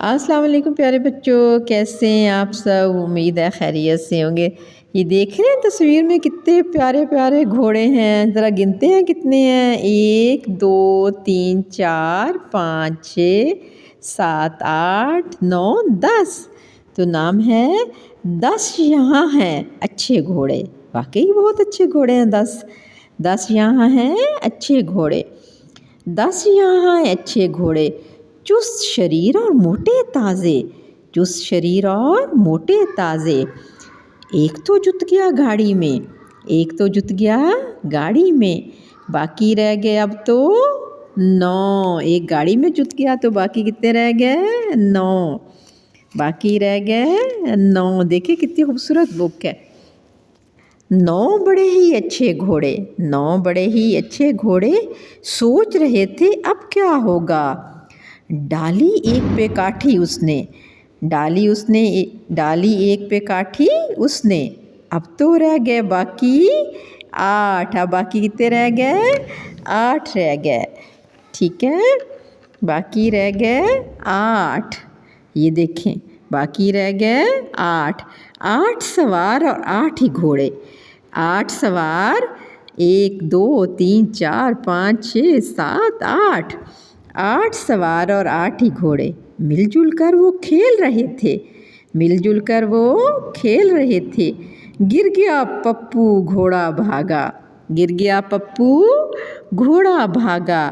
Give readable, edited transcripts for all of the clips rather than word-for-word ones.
अस्सलाम वालेकुम प्यारे बच्चों, कैसे हैं आप सब। उम्मीद है खैरियत से होंगे। ये देख रहे हैं तस्वीर में कितने प्यारे प्यारे घोड़े हैं। ज़रा गिनते हैं कितने हैं। 1 2 3 4 5 6 7 8 9 10। तो नाम है 10 यहाँ हैं अच्छे घोड़े। वाकई बहुत अच्छे घोड़े हैं। 10 यहाँ हैं अच्छे घोड़े। 10 यहाँ हैं अच्छे घोड़े। चुस्त शरीर और मोटे ताज़े, चुस्त शरीर और मोटे ताज़े। एक तो जुत गया गाड़ी में, एक तो जुत गया गाड़ी में, बाकी रह गए अब तो 9। एक गाड़ी में जुत गया तो बाकी कितने रह गए? 9। बाकी रह गए 9। देखिए कितनी खूबसूरत बुक है। 9 बड़े ही अच्छे घोड़े, 9 बड़े ही अच्छे घोड़े सोच रहे थे अब क्या होगा। डाली एक पे काठी उसने, डाली एक पे काठी उसने। अब तो रह गए बाकी 8। अब बाकी कितने रह गए? 8 रह गए। ठीक है, बाकी रह गए 8। ये देखें बाकी रह गए 8। 8 सवार और 8 ही घोड़े। 8 सवार, 1 2 3 4 5 6 7 8। 8 सवार और 8 ही घोड़े। मिलजुल कर वो खेल रहे थे, मिलजुल कर वो खेल रहे थे। गिर गया पप्पू घोड़ा भागा, गिर गया पप्पू घोड़ा भागा।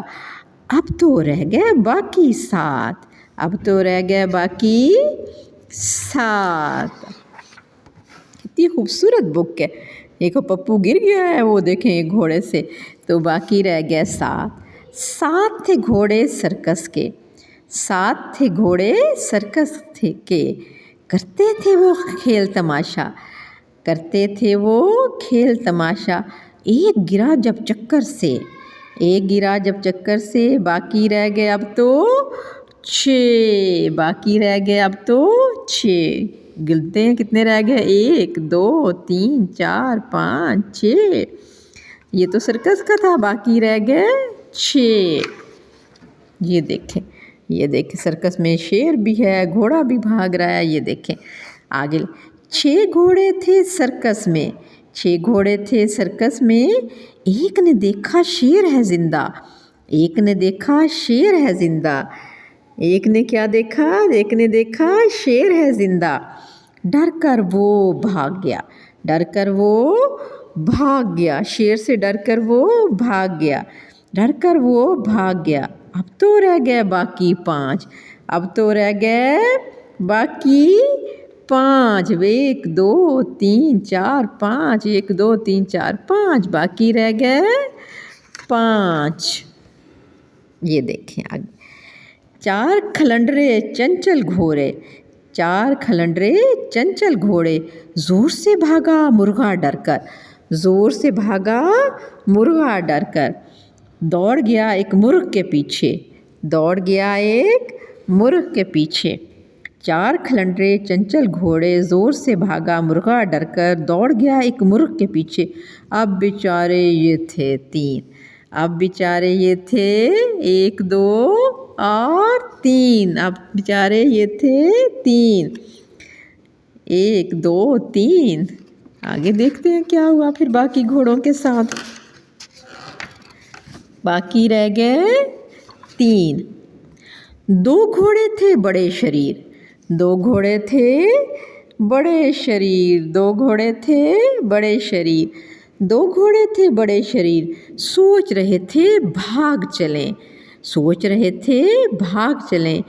अब तो रह गए बाकी 7। अब तो रह गए बाकी 7। कितनी खूबसूरत बुक है। देखो पप्पू गिर गया है, वो देखें एक घोड़े से। तो बाकी रह गए 7। 7 थे घोड़े सर्कस के, 7 थे घोड़े सर्कस के। करते थे वो खेल तमाशा, करते थे वो खेल तमाशा। एक गिरा जब चक्कर से, एक गिरा जब चक्कर से। बाकी रह गए अब तो 6। बाकी रह गए अब तो 6। गिनते हैं कितने रह गए। 1 2 3 4 5 6। ये तो सर्कस का था। बाकी रह गए 6। ये देखें, ये देखें सर्कस में शेर भी है, घोड़ा भी भाग रहा है। ये देखें आगे। 6 घोड़े थे सर्कस में, 6 घोड़े थे सर्कस में। एक ने देखा शेर है जिंदा, एक ने देखा शेर है जिंदा। एक ने क्या देखा? एक ने देखा शेर है जिंदा। डर कर वो भाग गया, डर कर वो भाग गया। शेर से डर कर वो भाग गया, डर कर वो भाग गया। अब तो रह गए बाकी 5। अब तो रह गए बाकी 5। 1 2 3 4 5, 1 2 3 4 5। बाकी रह गए 5। ये देखें आगे। 4 खलंडरे चंचल घोड़े, 4 खलंडरे चंचल घोड़े। जोर से भागा मुर्गा डरकर, जोर से भागा मुर्गा डरकर। दौड़ गया एक मुर्ग के पीछे, दौड़ गया एक मुर्ग के पीछे। 4 खलंडरे चंचल घोड़े, जोर से भागा मुर्गा डरकर। दौड़ गया एक मुर्ग के पीछे। अब बेचारे ये थे 3। अब बेचारे ये थे 1 2 और 3। अब बेचारे ये थे 3। 1 2 3। आगे देखते हैं क्या हुआ फिर बाकी घोड़ों के साथ। बाकी रह गए 3। 2 घोड़े थे बड़े शरीर, 2 घोड़े थे बड़े शरीर। 2 घोड़े थे बड़े शरीर, 2 घोड़े थे बड़े शरीर। सोच रहे थे भाग चलें, सोच रहे थे भाग चलें।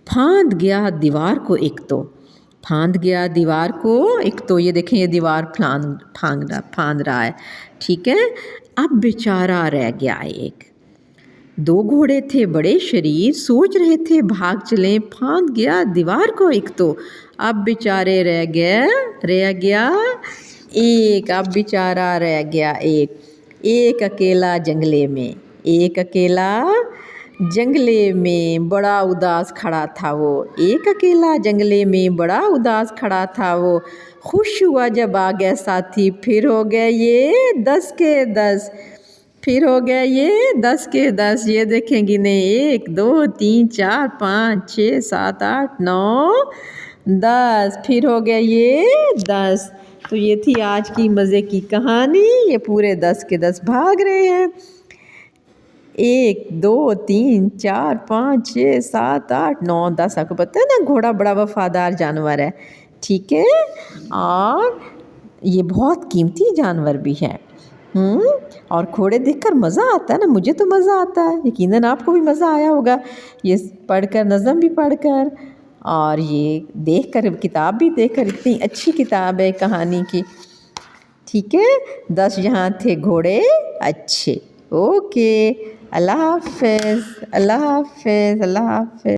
फांद गया दीवार को एक तो, फांद गया दीवार को एक तो। ये देखें ये दीवार फांद रहा है। ठीक है, अब बेचारा रह गया एक। 2 घोड़े थे बड़े शरीर, सोच रहे थे भाग चलें। फांद गया दीवार को एक तो। अब बेचारे रह गया एक। अब बेचारा रह गया एक। एक अकेला जंगले में, एक अकेला जंगले में बड़ा उदास खड़ा था वो। एक अकेला जंगले में बड़ा उदास खड़ा था वो। खुश हुआ जब आ गए साथी, फिर हो गए ये 10 के 10। फिर हो गया ये 10 के 10, ये देखें गिने 1 2 3 4 5 6 7 8 9 10। फिर हो गया ये 10। तो ये थी आज की मज़े की कहानी। ये पूरे 10 के 10 भाग रहे हैं। 1 2 3 4 5 6 7 8 9 10। आपको पता है ना, घोड़ा बड़ा वफादार जानवर है, ठीक है, और ये बहुत कीमती जानवर भी है। और घोड़े देखकर मज़ा आता है ना, मुझे तो मज़ा आता है, यकीनन आपको भी मज़ा आया होगा ये पढ़कर, नज़म भी पढ़कर और ये देखकर, किताब भी देखकर। इतनी अच्छी किताब है कहानी की, ठीक है। 10 यहाँ थे घोड़े अच्छे। ओके, अल्लाह हाफ़िज़, अल्लाह हाफ़िज़, अल्लाह हाफ़िज़।